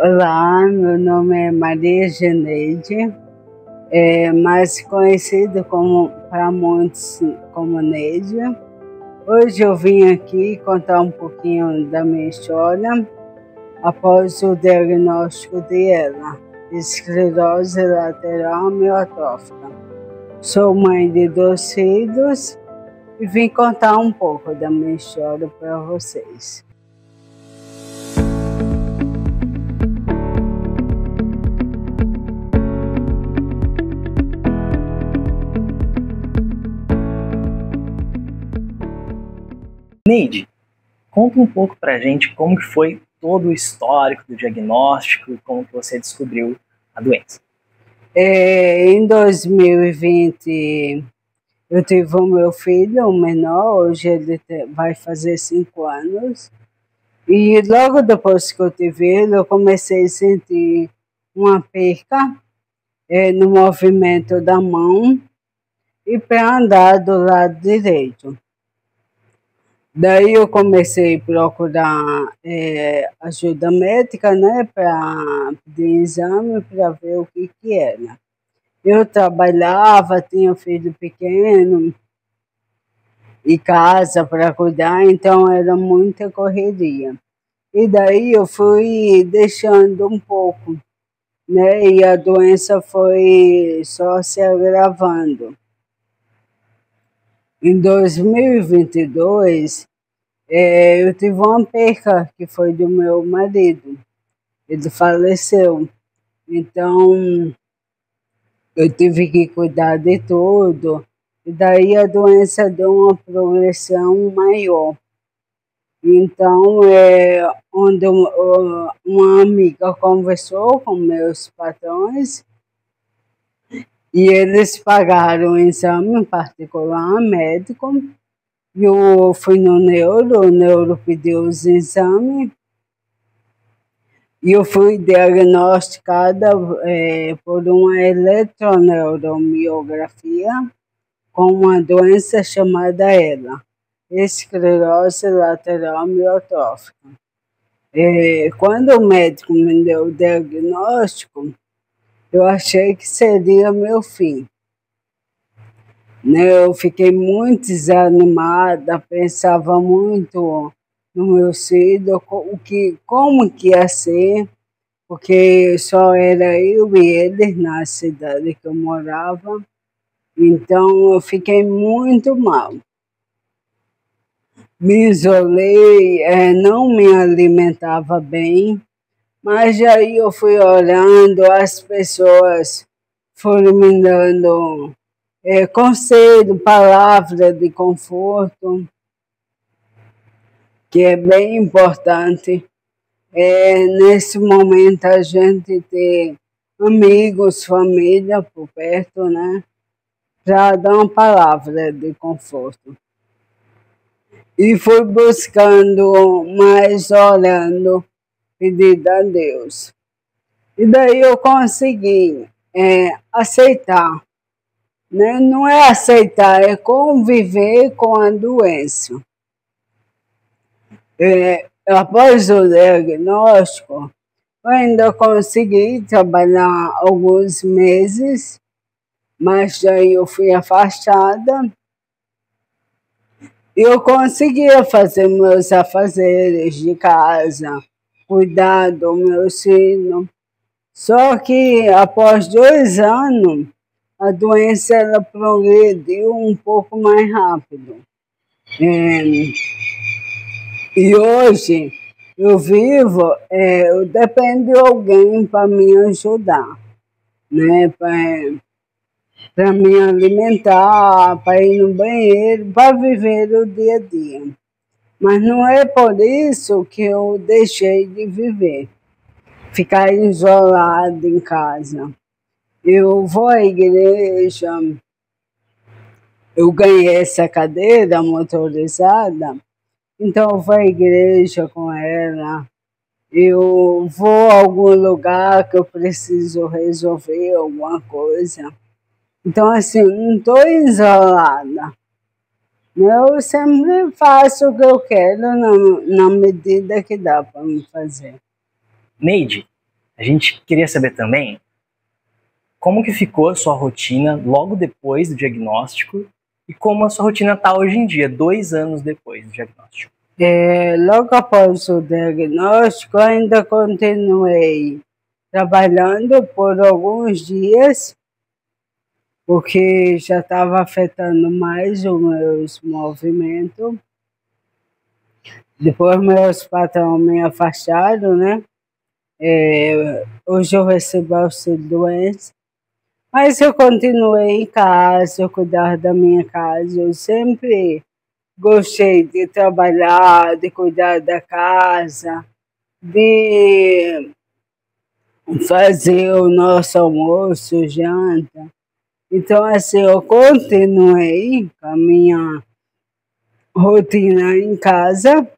Olá, meu nome é Maria Geneide, mais conhecido para muitos como Neide. Hoje eu vim aqui contar um pouquinho da minha história após o diagnóstico de ELA, esclerose lateral amiotrófica. Sou mãe de 2 filhos e vim contar um pouco da minha história para vocês. Neide, conta um pouco pra gente como que foi todo o histórico do diagnóstico e como que você descobriu a doença. Em 2020, eu tive o meu filho, o menor, hoje ele vai fazer 5 anos. E logo depois que eu tive ele, eu comecei a sentir uma perca no movimento da mão e para andar do lado direito. Daí eu comecei a procurar ajuda médica, né, para pedir exame para ver o que era. Eu trabalhava, tinha filho pequeno e casa para cuidar, então era muita correria. E daí eu fui deixando um pouco, né, e a doença foi só se agravando. Em 2022, eu tive uma perca que foi do meu marido. Ele faleceu. Então, eu tive que cuidar de tudo. E daí a doença deu uma progressão maior. Então, onde uma amiga conversou com meus patrões e eles pagaram o exame particular médico. Eu fui no neuro, o neuro pediu os exames e eu fui diagnosticada por uma eletroneuromiografia com uma doença chamada ELA, esclerose lateral amiotrófica. Quando o médico me deu o diagnóstico, eu achei que seria meu fim. Eu fiquei muito desanimada, pensava muito no meu filho, como que ia ser, porque só era eu e ele na cidade que eu morava. Então eu fiquei muito mal. Me isolei, não me alimentava bem, mas aí eu fui orando, as pessoas foram me dando conselho, palavra de conforto, que é bem importante. Nesse momento a gente ter amigos, família por perto, né? Para dar uma palavra de conforto. E fui buscando, mais orando, pedindo a Deus. E daí eu consegui aceitar. Né? Não é aceitar, é conviver com a doença. Após o diagnóstico, eu ainda consegui trabalhar alguns meses, mas daí eu fui afastada. Eu conseguia fazer meus afazeres de casa, cuidar do meu filho. Só que após 2 anos, a doença ela progrediu um pouco mais rápido. E hoje eu vivo, eu dependo de alguém para me ajudar, né? Para me alimentar, para ir no banheiro, para viver o dia a dia. Mas não é por isso que eu deixei de viver, ficar isolada em casa. Eu vou à igreja, eu ganhei essa cadeira motorizada, então eu vou à igreja com ela, eu vou a algum lugar que eu preciso resolver alguma coisa. Então, assim, não estou isolada. Eu sempre faço o que eu quero na medida que dá para me fazer. Neide, A gente queria saber também como que ficou a sua rotina logo depois do diagnóstico e como a sua rotina está hoje em dia, 2 anos depois do diagnóstico. Logo após o diagnóstico, ainda continuei trabalhando por alguns dias, porque já estava afetando mais os meus movimentos. Depois meus patrões me afastaram, né? Hoje eu recebo auxílio-doença, mas eu continuei em casa, eu cuidava da minha casa, eu sempre gostei de trabalhar, de cuidar da casa, de fazer o nosso almoço, janta. Então, assim, eu continuei com a minha rotina em casa.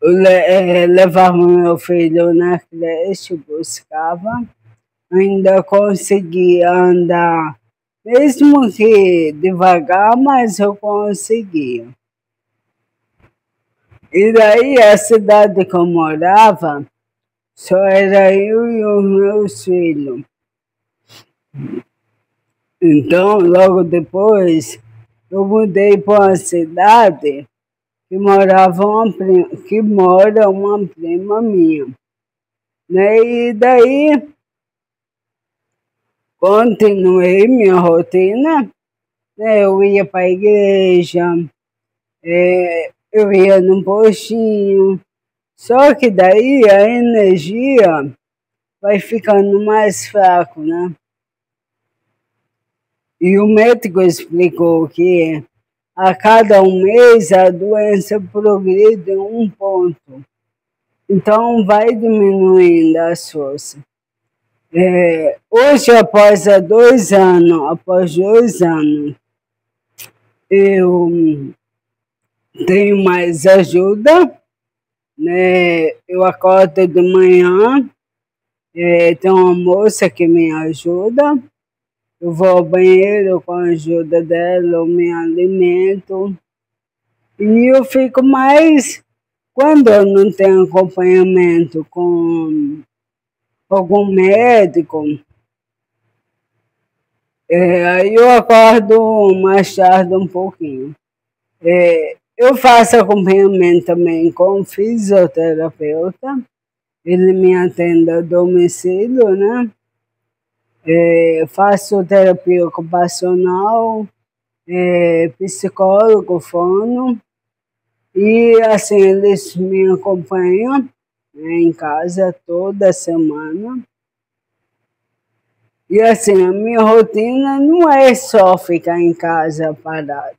Levava meu filho na creche, buscava, ainda conseguia andar, mesmo que devagar, mas eu conseguia. E daí a cidade que eu morava, só era eu e os meus filhos. Então, logo depois, eu mudei para uma cidade que mora uma prima minha. Né? E daí, continuei minha rotina. Né? Eu ia para a igreja, eu ia num postinho. Só que daí a energia vai ficando mais fraca, né? E o médico explicou que a cada um mês a doença progride 1 ponto. Então vai diminuindo as forças. Hoje, após 2 anos, eu tenho mais ajuda, né? Eu acordo de manhã, tem uma moça que me ajuda. Eu vou ao banheiro com a ajuda dela, eu me alimento. E eu fico mais... Quando eu não tenho acompanhamento com algum médico, aí eu acordo mais tarde um pouquinho. Eu faço acompanhamento também com o fisioterapeuta. Ele me atende a domicílio, né? Faço terapia ocupacional, psicólogo, fono, e assim eles me acompanham, né, em casa toda semana. E assim, a minha rotina não é só ficar em casa parada,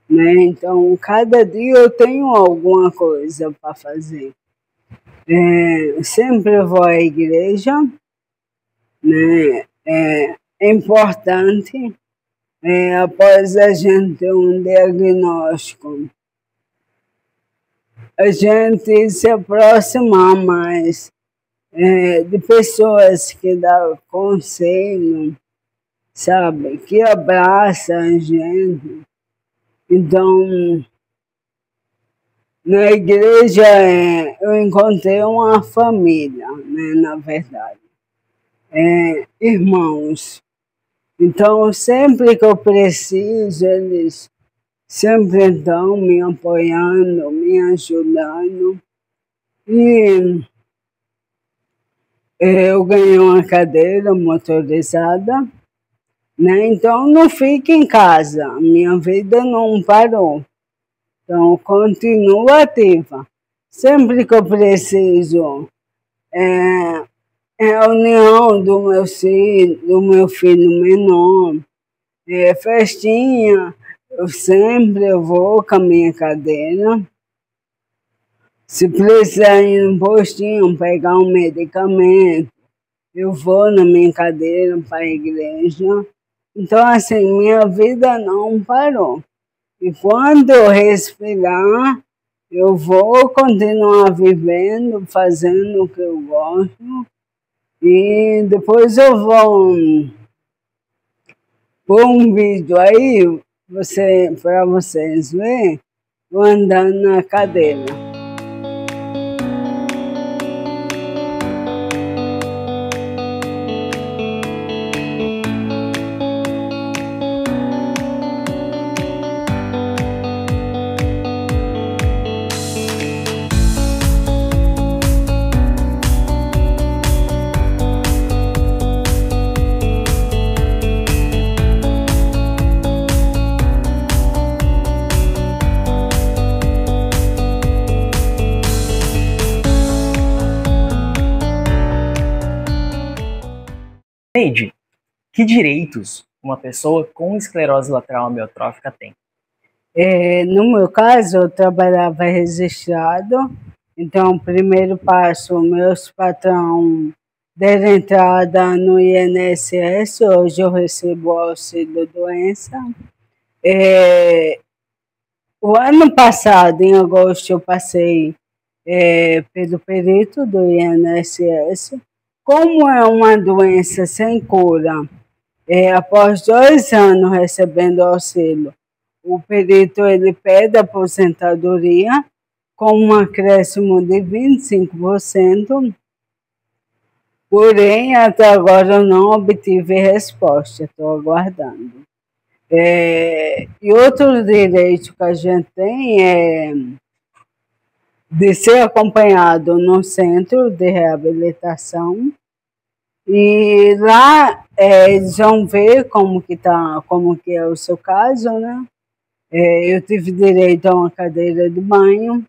né? Então, cada dia eu tenho alguma coisa para fazer. Sempre vou à igreja, né? É importante, após a gente ter um diagnóstico, a gente se aproximar mais de pessoas que dão conselho, sabe? Que abraçam a gente. Então, na igreja eu encontrei uma família, né? Na verdade. Irmãos. Então, sempre que eu preciso, eles sempre estão me apoiando, me ajudando. E eu ganhei uma cadeira motorizada, né? Então, não fico em casa, a minha vida não parou. Então, continuo ativa. Sempre que eu preciso, reunião do meu filho menor, festinha, eu sempre vou com a minha cadeira. Se precisar ir no postinho, pegar um medicamento, eu vou na minha cadeira para a igreja. Então, assim, minha vida não parou. E quando eu respirar, eu vou continuar vivendo, fazendo o que eu gosto. E depois eu vou pôr um vídeo aí para vocês verem, eu andando na cadeira. Neide, que direitos uma pessoa com esclerose lateral amiotrófica tem? No meu caso, eu trabalhava registrado, então, o primeiro passo, meus patrão deram entrada no INSS, hoje eu recebo auxílio doença. O ano passado, em agosto, eu passei pelo perito do INSS. Como é uma doença sem cura, após 2 anos recebendo auxílio, o perito ele pede aposentadoria com um acréscimo de 25%, porém, até agora eu não obtive resposta, estou aguardando. E outro direito que a gente tem é de ser acompanhado no centro de reabilitação, e lá eles vão ver como que é o seu caso, né? Eu tive direito a uma cadeira de banho,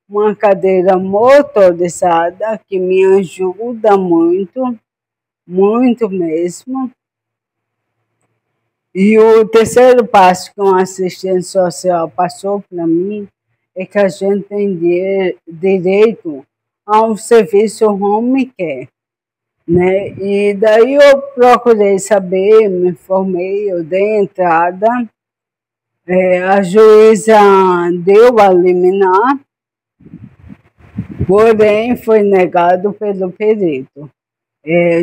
uma cadeira motorizada que me ajuda muito, muito mesmo. E o terceiro passo que um assistente social passou para mim é que a gente tem direito a um serviço home care, né? E daí eu procurei saber, me informei, eu dei entrada, a juíza deu a liminar, porém foi negado pelo perito.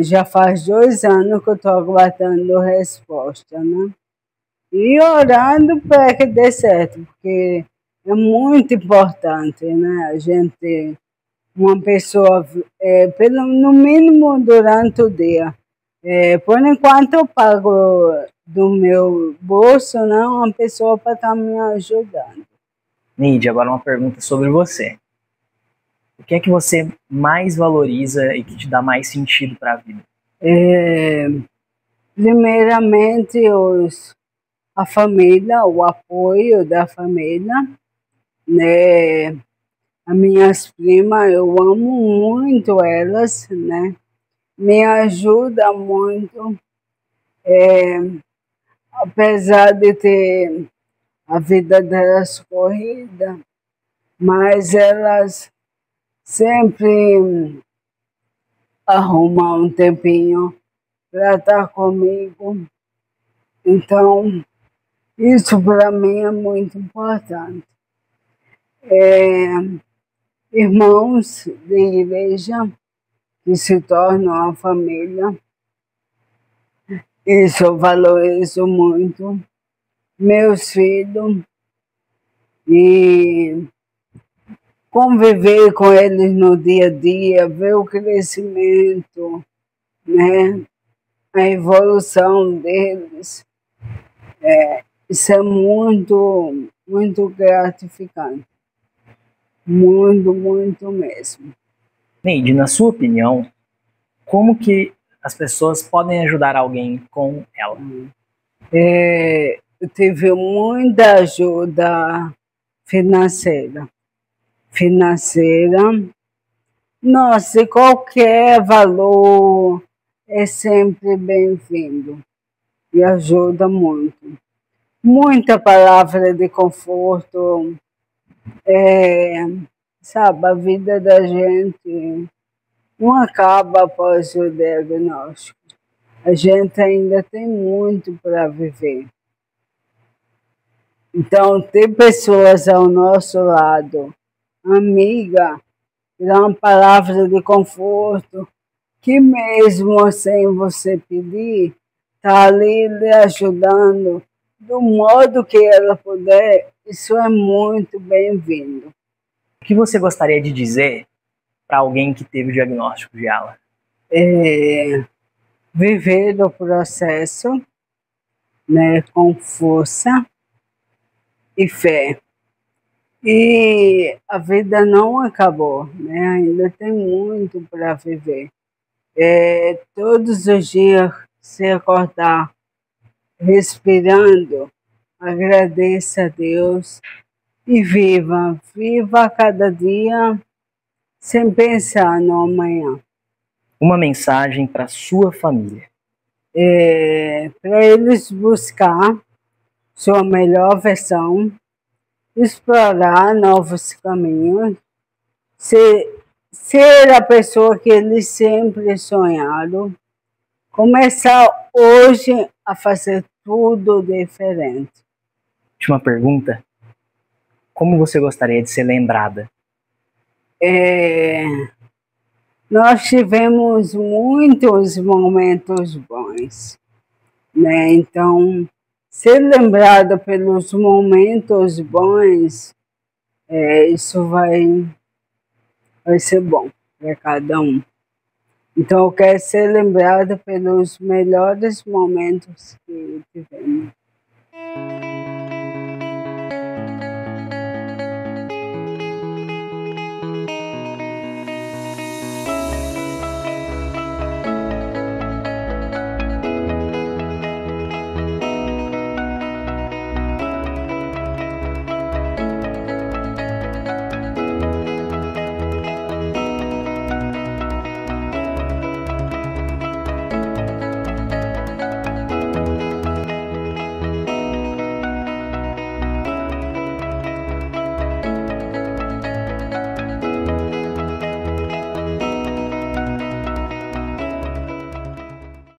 Já faz 2 anos que eu estou aguardando resposta, né? E orando para que dê certo, porque é muito importante, né? A gente, uma pessoa, no mínimo durante o dia. Por enquanto eu pago do meu bolso, né, uma pessoa para estar me ajudando. Neide, agora uma pergunta sobre você. O que é que você mais valoriza e que te dá mais sentido para a vida? Primeiramente, a família, o apoio da família, né? As minhas primas, eu amo muito elas, né? Me ajuda muito, apesar de ter a vida delas corrida, mas elas sempre arrumam um tempinho para estar comigo. Então, isso para mim é muito importante. Irmãos de igreja que se tornam a família, isso eu valorizo muito. Meus filhos, e conviver com eles no dia a dia, ver o crescimento, né? A evolução deles, isso é muito, muito gratificante. Muito, muito mesmo. Neide, na sua opinião, como que as pessoas podem ajudar alguém com ela? Eu tive muita ajuda financeira. Nossa, e qualquer valor é sempre bem-vindo e ajuda muito. Muita palavra de conforto, sabe, a vida da gente não acaba após o diagnóstico. A gente ainda tem muito para viver. Então, ter pessoas ao nosso lado, amiga, dar uma palavra de conforto, que mesmo sem você pedir, está ali lhe ajudando do modo que ela puder, isso é muito bem-vindo. O que você gostaria de dizer para alguém que teve o diagnóstico de ALA? Viver o processo, né, com força e fé. E a vida não acabou, né? Ainda tem muito para viver. Todos os dias se acordar respirando, agradeça a Deus e viva cada dia sem pensar no amanhã. Uma mensagem para sua família. para eles buscar sua melhor versão, explorar novos caminhos, ser a pessoa que eles sempre sonharam, começar hoje a fazer tudo diferente. Última pergunta. Como você gostaria de ser lembrada? Nós tivemos muitos momentos bons, né? Então, ser lembrada pelos momentos bons, isso vai ser bom para cada um. Então, eu quero ser lembrada pelos melhores momentos que tivemos.